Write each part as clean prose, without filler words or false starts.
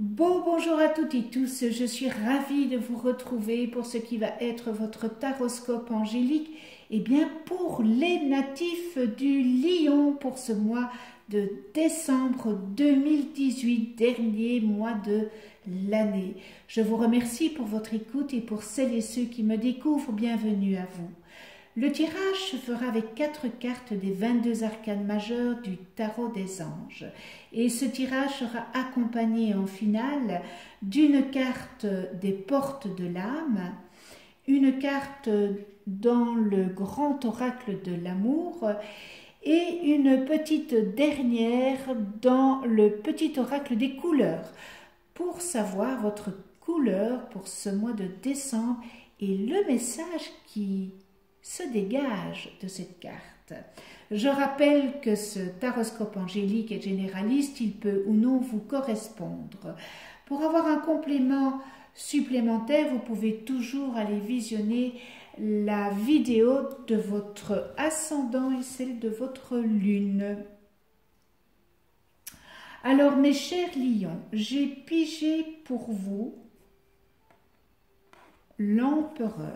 Bonjour à toutes et tous, je suis ravie de vous retrouver pour ce qui va être votre taroscope angélique, et bien pour les natifs du Lion pour ce mois de décembre 2018, dernier mois de l'année. Je vous remercie pour votre écoute et pour celles et ceux qui me découvrent, bienvenue à vous. Le tirage se fera avec 4 cartes des 22 arcanes majeures du tarot des anges. Et ce tirage sera accompagné en finale d'une carte des portes de l'âme, une carte dans le grand oracle de l'amour et une petite dernière dans le petit oracle des couleurs pour savoir votre couleur pour ce mois de décembre et le message qui se dégage de cette carte. Je rappelle que ce taroscope angélique est généraliste, il peut ou non vous correspondre. Pour avoir un complément supplémentaire, vous pouvez toujours aller visionner la vidéo de votre ascendant et celle de votre lune. Alors mes chers lions, j'ai pigé pour vous l'empereur.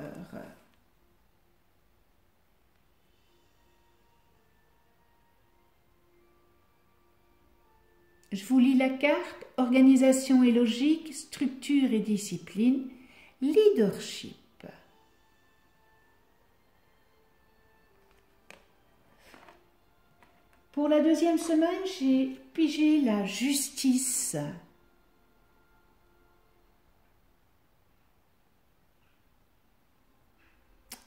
Je vous lis la carte, organisation et logique, structure et discipline, leadership. Pour la deuxième semaine, j'ai pigé la justice.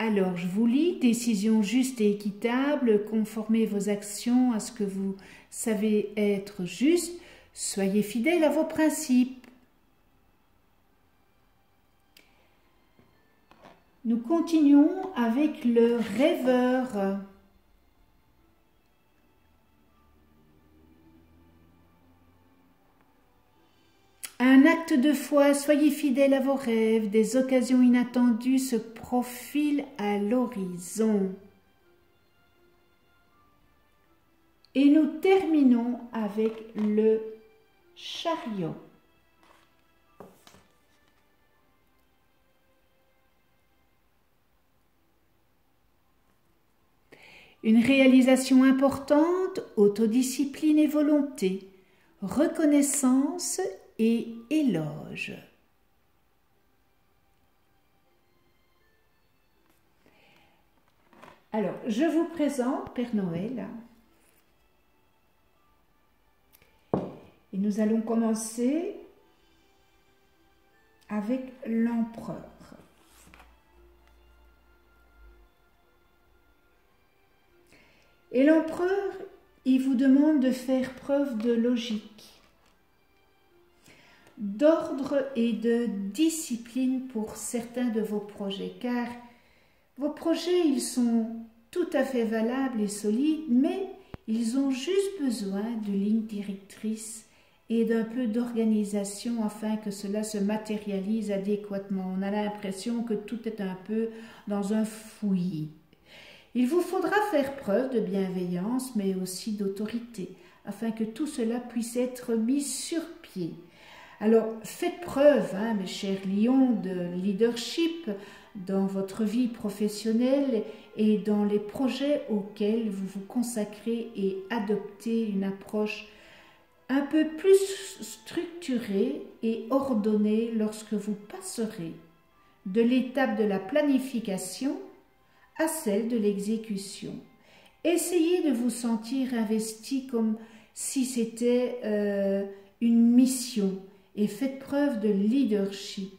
Alors, je vous lis, décision juste et équitable, conformez vos actions à ce que vous savez être juste, soyez fidèles à vos principes. Nous continuons avec le rêveur. Un acte de foi, soyez fidèles à vos rêves, des occasions inattendues se profilent à l'horizon. Et nous terminons avec le chariot. Une réalisation importante, autodiscipline et volonté, reconnaissance et éloge. Alors, je vous présente Père Noël. Et nous allons commencer avec l'empereur. Et l'empereur, il vous demande de faire preuve de logique, d'ordre et de discipline pour certains de vos projets, car vos projets, ils sont tout à fait valables et solides, mais ils ont juste besoin de lignes directrices et d'un peu d'organisation afin que cela se matérialise adéquatement. On a l'impression que tout est un peu dans un fouillis. Il vous faudra faire preuve de bienveillance, mais aussi d'autorité, afin que tout cela puisse être mis sur pied. Alors, faites preuve, mes chers lions, de leadership dans votre vie professionnelle et dans les projets auxquels vous vous consacrez et adoptez une approche un peu plus structurée et ordonnée lorsque vous passerez de l'étape de la planification à celle de l'exécution. Essayez de vous sentir investi comme si c'était une mission et faites preuve de leadership.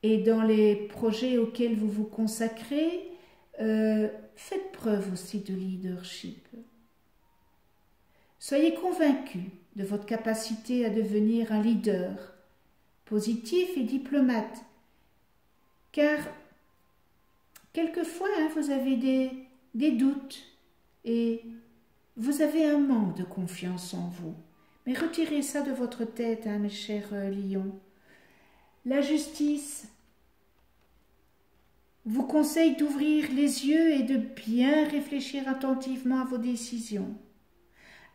Et dans les projets auxquels vous vous consacrez, faites preuve aussi de leadership. Soyez convaincus de votre capacité à devenir un leader positif et diplomate, car quelquefois vous avez des doutes et vous avez un manque de confiance en vous. Mais retirez ça de votre tête, mes chers lions. La justice vous conseille d'ouvrir les yeux et de bien réfléchir attentivement à vos décisions.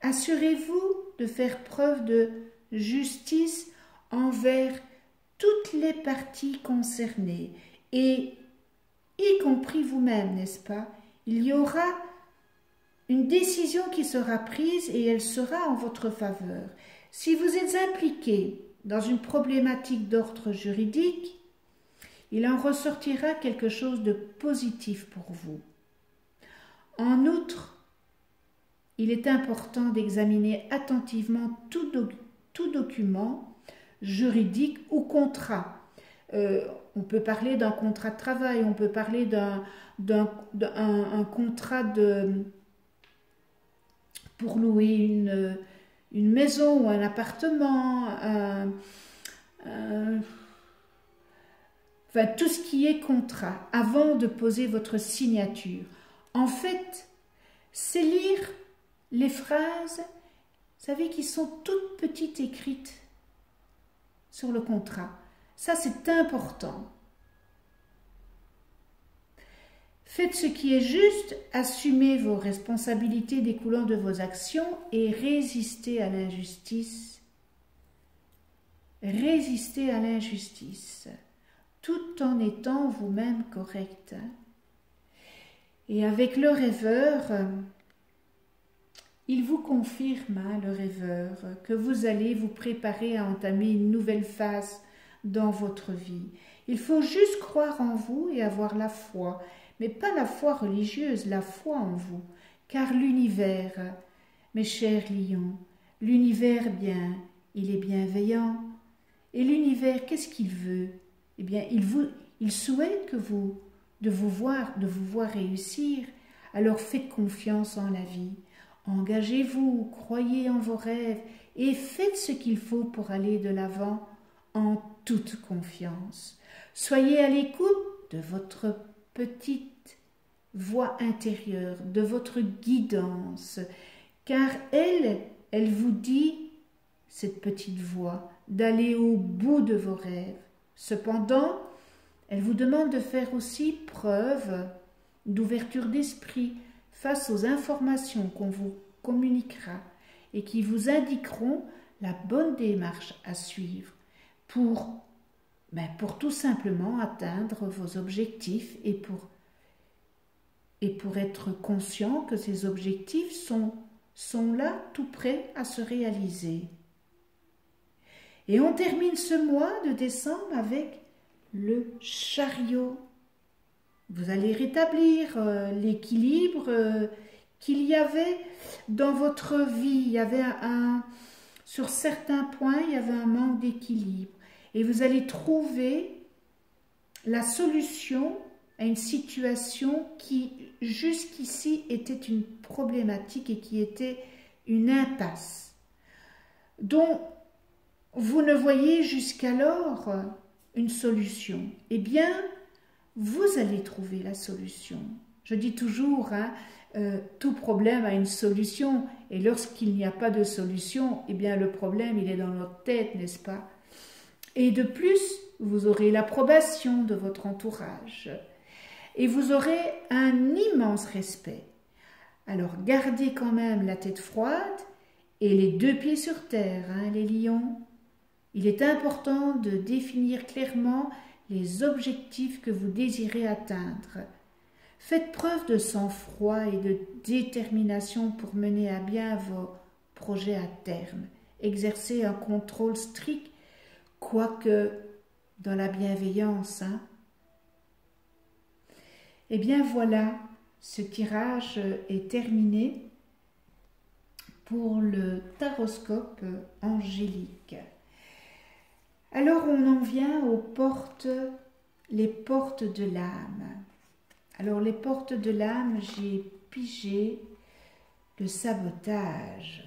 Assurez-vous de faire preuve de justice envers toutes les parties concernées, et y compris vous-même, n'est-ce pas? Il y aura une décision qui sera prise et elle sera en votre faveur. Si vous êtes impliqué dans une problématique d'ordre juridique, il en ressortira quelque chose de positif pour vous. En outre, il est important d'examiner attentivement tout document juridique ou contrat. On peut parler d'un contrat de travail, on peut parler d'un contrat pour louer une maison ou un appartement, enfin tout ce qui est contrat, avant de poser votre signature. En fait, c'est lire les phrases, vous savez, qui sont toutes petites écrites sur le contrat. Ça, c'est important. Faites ce qui est juste, assumez vos responsabilités découlant de vos actions et résistez à l'injustice. Résistez à l'injustice, tout en étant vous-même correct. Et avec le rêveur, il vous confirme, le rêveur, que vous allez vous préparer à entamer une nouvelle phase dans votre vie. Il faut juste croire en vous et avoir la foi, mais pas la foi religieuse, la foi en vous, car l'univers, mes chers lions, l'univers, bien, il est bienveillant. Et l'univers, qu'est-ce qu'il veut? Eh bien, il souhaite de vous voir réussir. Alors faites confiance en la vie. Engagez-vous, croyez en vos rêves et faites ce qu'il faut pour aller de l'avant en toute confiance. Soyez à l'écoute de votre petite voix intérieure, de votre guidance, car elle vous dit, cette petite voix, d'aller au bout de vos rêves. Cependant, elle vous demande de faire aussi preuve d'ouverture d'esprit face aux informations qu'on vous communiquera et qui vous indiqueront la bonne démarche à suivre pour tout simplement atteindre vos objectifs et pour être conscient que ces objectifs sont là tout prêts à se réaliser. Et on termine ce mois de décembre avec le chariot. Vous allez rétablir l'équilibre qu'il y avait dans votre vie. Il y avait sur certains points, il y avait un manque d'équilibre. Et vous allez trouver la solution à une situation qui, jusqu'ici, était une problématique et qui était une impasse, dont vous ne voyez jusqu'alors une solution. Eh bien, vous allez trouver la solution. Je dis toujours, tout problème a une solution, et lorsqu'il n'y a pas de solution, eh bien le problème, il est dans notre tête, n'est-ce pas? Et de plus, vous aurez l'approbation de votre entourage, et vous aurez un immense respect. Alors gardez quand même la tête froide et les deux pieds sur terre, les lions. Il est important de définir clairement les objectifs que vous désirez atteindre. Faites preuve de sang-froid et de détermination pour mener à bien vos projets à terme. Exercez un contrôle strict, quoique dans la bienveillance. Eh bien voilà, ce tirage est terminé pour le taroscope angélique. Alors on en vient les portes de l'âme. Alors les portes de l'âme, j'ai pigé le sabotage.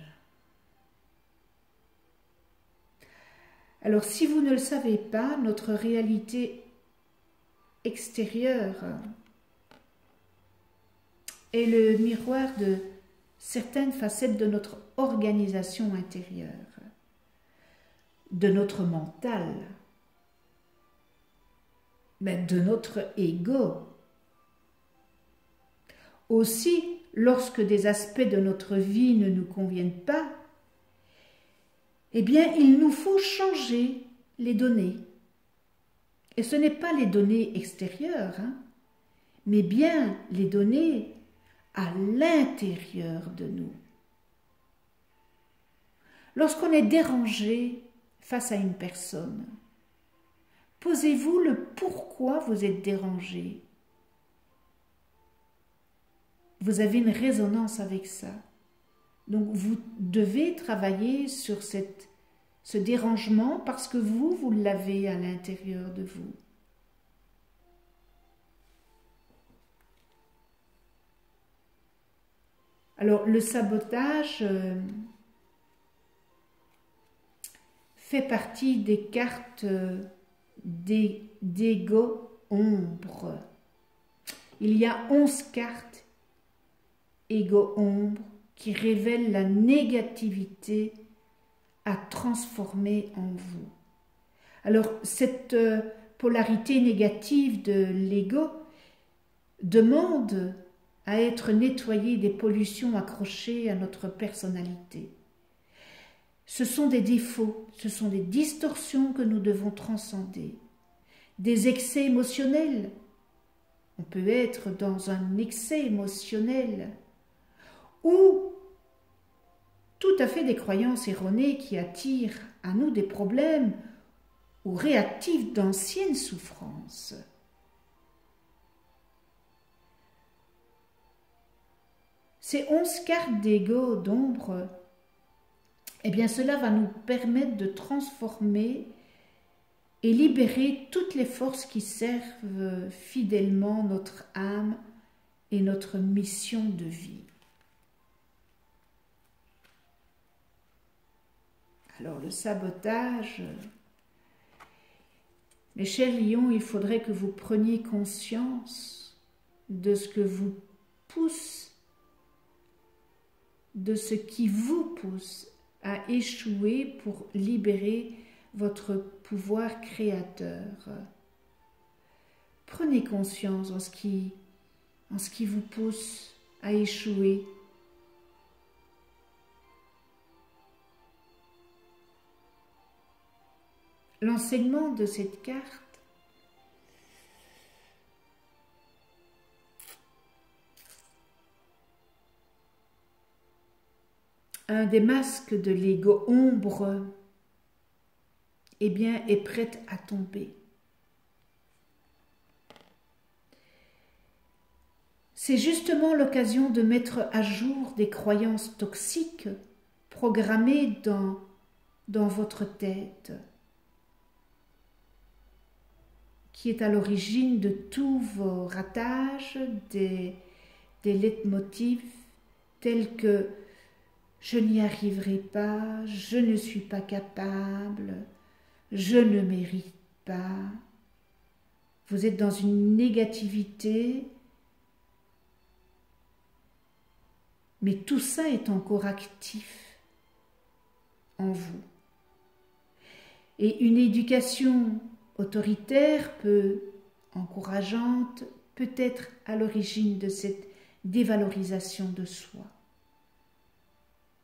Alors si vous ne le savez pas, notre réalité extérieure est le miroir de certaines facettes de notre organisation intérieure, de notre mental, mais de notre ego. Aussi, lorsque des aspects de notre vie ne nous conviennent pas, eh bien, il nous faut changer les données. Et ce n'est pas les données extérieures, hein, mais bien les données à l'intérieur de nous. Lorsqu'on est dérangé face à une personne, posez-vous le pourquoi vous êtes dérangé. Vous avez une résonance avec ça. Donc vous devez travailler sur ce dérangement parce que vous l'avez à l'intérieur de vous. Alors le sabotage fait partie des cartes d'ego ombre. Il y a 11 cartes ego ombre qui révèlent la négativité à transformer en vous. Alors cette polarité négative de l'ego demande à être nettoyée des pollutions accrochées à notre personnalité. Ce sont des défauts, ce sont des distorsions que nous devons transcender, des excès émotionnels. On peut être dans un excès émotionnel ou tout à fait des croyances erronées qui attirent à nous des problèmes ou réactivent d'anciennes souffrances. Ces 11 cartes d'ego d'ombre, eh bien cela va nous permettre de transformer et libérer toutes les forces qui servent fidèlement notre âme et notre mission de vie. Alors le sabotage, mes chers lions, il faudrait que vous preniez conscience de ce que vous pousse, de ce qui vous pousse à échouer pour libérer votre pouvoir créateur. Prenez conscience en ce qui vous pousse à échouer. L'enseignement de cette carte un des masques de l'ego ombre, eh bien, est prête à tomber. C'est justement l'occasion de mettre à jour des croyances toxiques programmées dans votre tête, qui est à l'origine de tous vos ratages, des leitmotifs tels que je n'y arriverai pas, je ne suis pas capable, je ne mérite pas. Vous êtes dans une négativité, mais tout ça est encore actif en vous. Et une éducation autoritaire encourageante, peut être à l'origine de cette dévalorisation de soi.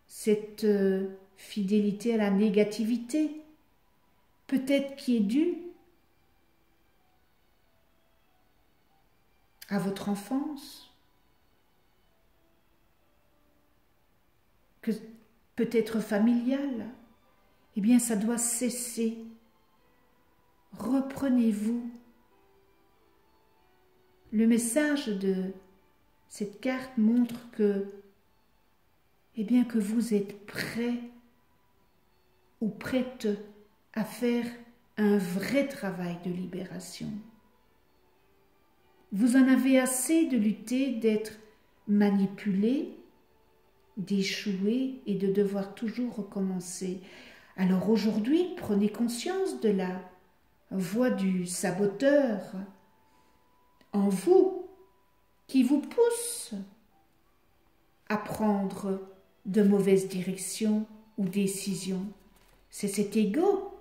Cette fidélité à la négativité, peut-être qui est due à votre enfance, que peut-être familiale, eh bien ça doit cesser. Reprenez-vous. Le message de cette carte montre que, eh bien, que vous êtes prêt ou prête à faire un vrai travail de libération. Vous en avez assez de lutter, d'être manipulé, d'échouer et de devoir toujours recommencer. Alors aujourd'hui, prenez conscience de la voix du saboteur en vous qui vous pousse à prendre de mauvaises directions ou décisions. C'est cet ego.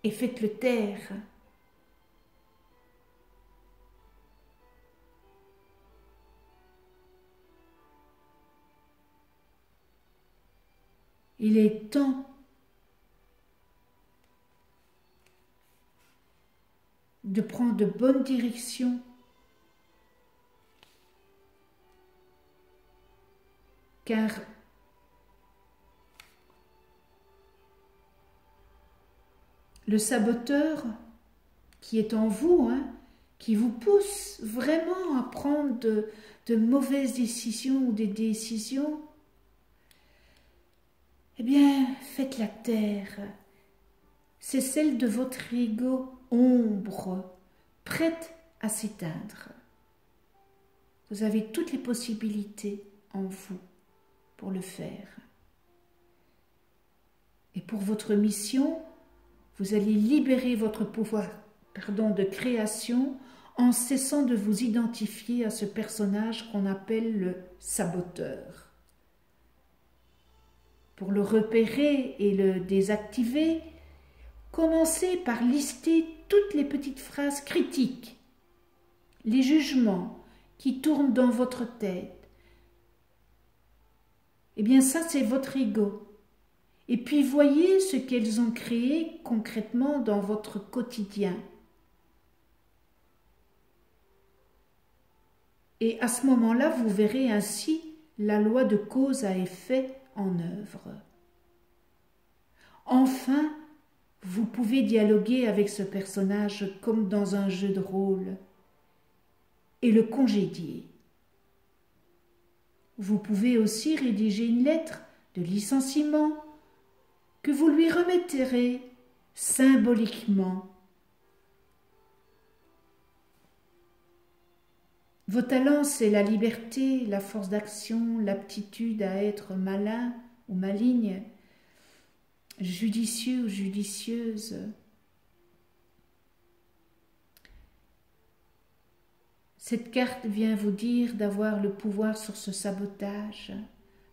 Et faites-le taire. Il est temps de prendre de bonnes directions. Car le saboteur qui est en vous, qui vous pousse vraiment à prendre de mauvaises décisions ou des décisions, eh bien, faites la taire. C'est celle de votre ego ombre, prête à s'éteindre. Vous avez toutes les possibilités en vous pour le faire. Et pour votre mission, vous allez libérer votre pouvoir, de création en cessant de vous identifier à ce personnage qu'on appelle le saboteur. Pour le repérer et le désactiver, commencez par lister toutes les petites phrases critiques, les jugements qui tournent dans votre tête. Eh bien ça, c'est votre ego. Et puis voyez ce qu'elles ont créé concrètement dans votre quotidien. Et à ce moment-là, vous verrez ainsi la loi de cause à effet en œuvre. Enfin, vous pouvez dialoguer avec ce personnage comme dans un jeu de rôle et le congédier. Vous pouvez aussi rédiger une lettre de licenciement que vous lui remettrez symboliquement. Vos talents, c'est la liberté, la force d'action, l'aptitude à être malin ou maligne, judicieux ou judicieuse. Cette carte vient vous dire d'avoir le pouvoir sur ce sabotage,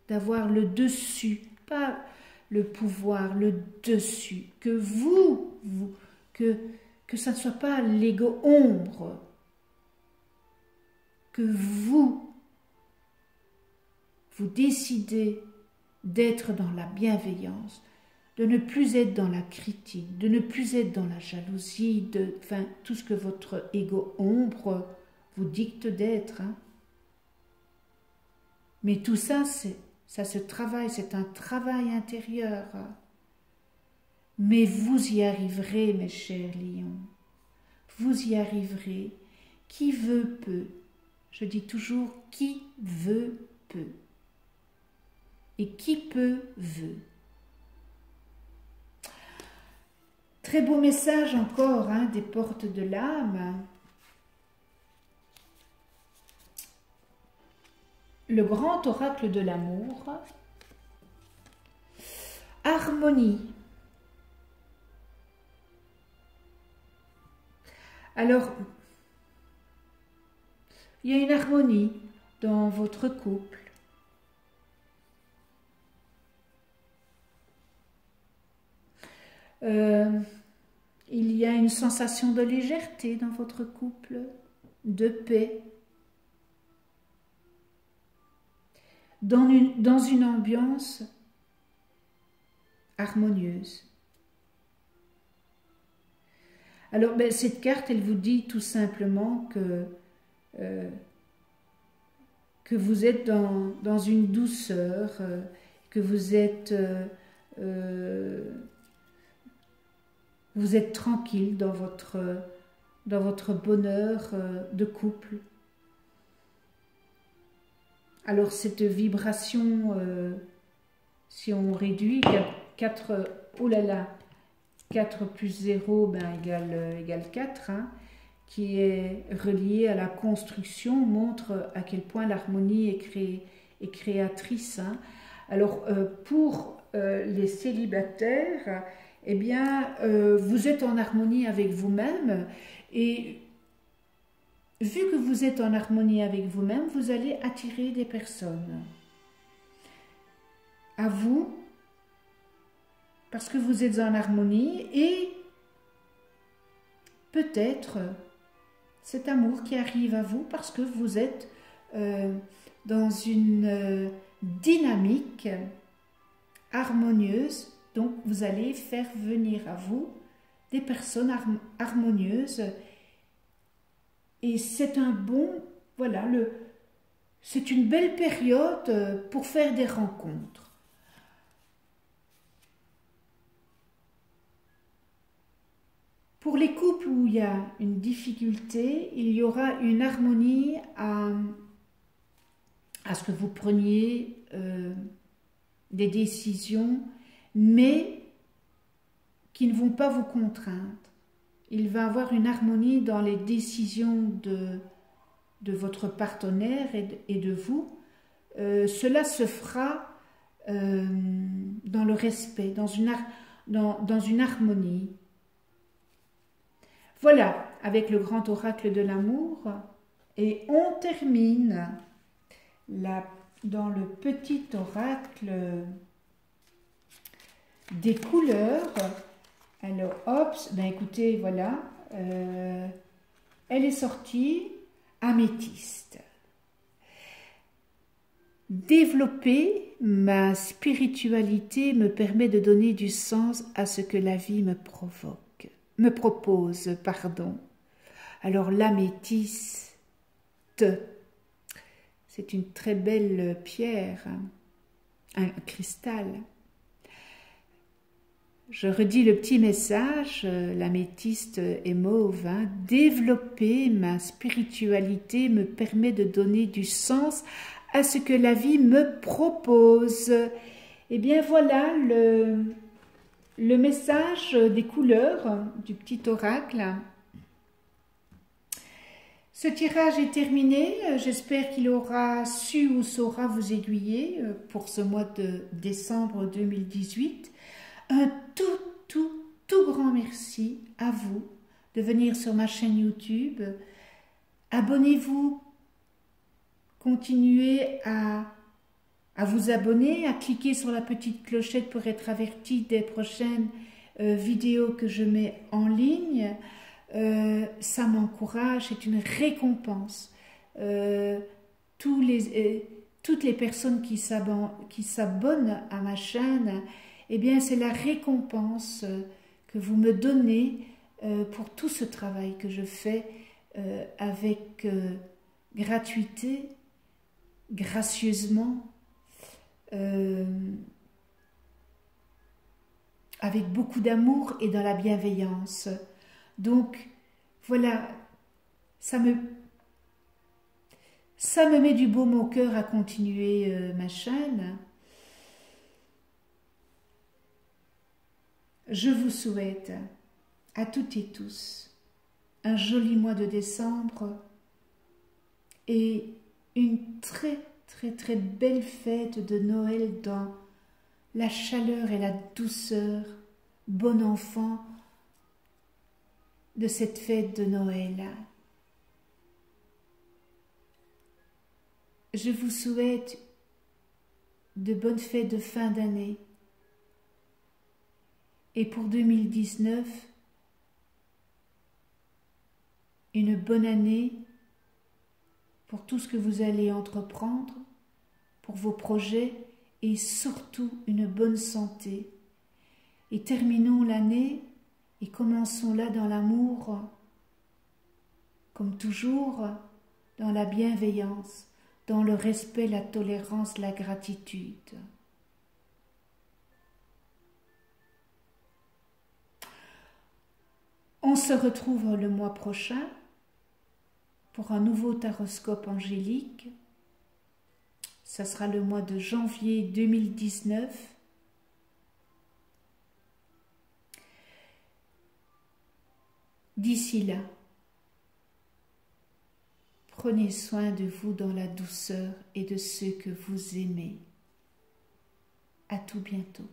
d'avoir le dessus, pas le pouvoir, le dessus, que que ça ne soit pas l'ego ombre, que vous décidez d'être dans la bienveillance, de ne plus être dans la critique, de ne plus être dans la jalousie, tout ce que votre ego ombre vous dicte d'être. Mais tout ça, ça se travaille, c'est un travail intérieur. Mais vous y arriverez, mes chers lions. Vous y arriverez. Qui veut peut. Je dis toujours, qui veut peut. Et qui peut veut. Très beau message encore, des portes de l'âme. Le grand oracle de l'amour. Harmonie. Alors, il y a une harmonie dans votre couple. Il y a une sensation de légèreté dans votre couple, de paix, dans une ambiance harmonieuse. Alors, cette carte, elle vous dit tout simplement que vous êtes dans une douceur, que vous êtes tranquille dans votre bonheur de couple. Alors cette vibration, si on réduit, 4 plus 0 égale 4, qui est relié à la construction, montre à quel point l'harmonie est créatrice. Alors pour les célibataires, eh bien, vous êtes en harmonie avec vous-même et vu que vous êtes en harmonie avec vous-même, vous allez attirer des personnes à vous parce que vous êtes en harmonie et peut-être cet amour qui arrive à vous parce que vous êtes dans une dynamique harmonieuses. Donc, vous allez faire venir à vous des personnes harmonieuses. Et c'est un bon, voilà, c'est une belle période pour faire des rencontres. Pour les couples où il y a une difficulté, il y aura une harmonie à ce que vous preniez des décisions, mais qui ne vont pas vous contraindre. Il va y avoir une harmonie dans les décisions de votre partenaire et de vous. Cela se fera dans le respect, dans une harmonie. Voilà, avec le grand oracle de l'amour. Et on termine dans le petit oracle des couleurs. Alors, hop, ben écoutez, voilà, elle est sortie, améthyste. Développer ma spiritualité me permet de donner du sens à ce que la vie me propose. Alors, l'améthyste, c'est une très belle pierre, un cristal. Je redis le petit message, l'améthyste est mauve. Développer ma spiritualité me permet de donner du sens à ce que la vie me propose. Eh bien voilà le message des couleurs du petit oracle. Ce tirage est terminé. J'espère qu'il aura su ou saura vous aiguiller pour ce mois de décembre 2018. Un tout grand merci à vous de venir sur ma chaîne YouTube. Abonnez-vous, continuez à vous abonner, à cliquer sur la petite clochette pour être averti des prochaines vidéos que je mets en ligne. Ça m'encourage, c'est une récompense. Toutes les personnes qui s'abonnent à ma chaîne, eh bien, c'est la récompense que vous me donnez pour tout ce travail que je fais avec gratuité, gracieusement, avec beaucoup d'amour et dans la bienveillance. Donc, voilà, ça me met du baume au cœur à continuer ma chaîne. Je vous souhaite à toutes et tous un joli mois de décembre et une très belle fête de Noël dans la chaleur et la douceur, bon enfant, de cette fête de Noël. Je vous souhaite de bonnes fêtes de fin d'année. Et pour 2019, une bonne année pour tout ce que vous allez entreprendre, pour vos projets et surtout une bonne santé. Et terminons l'année et commençons-la dans l'amour, comme toujours, dans la bienveillance, dans le respect, la tolérance, la gratitude. On se retrouve le mois prochain pour un nouveau taroscope angélique. Ça sera le mois de janvier 2019. D'ici là, prenez soin de vous dans la douceur et de ceux que vous aimez. À tout bientôt.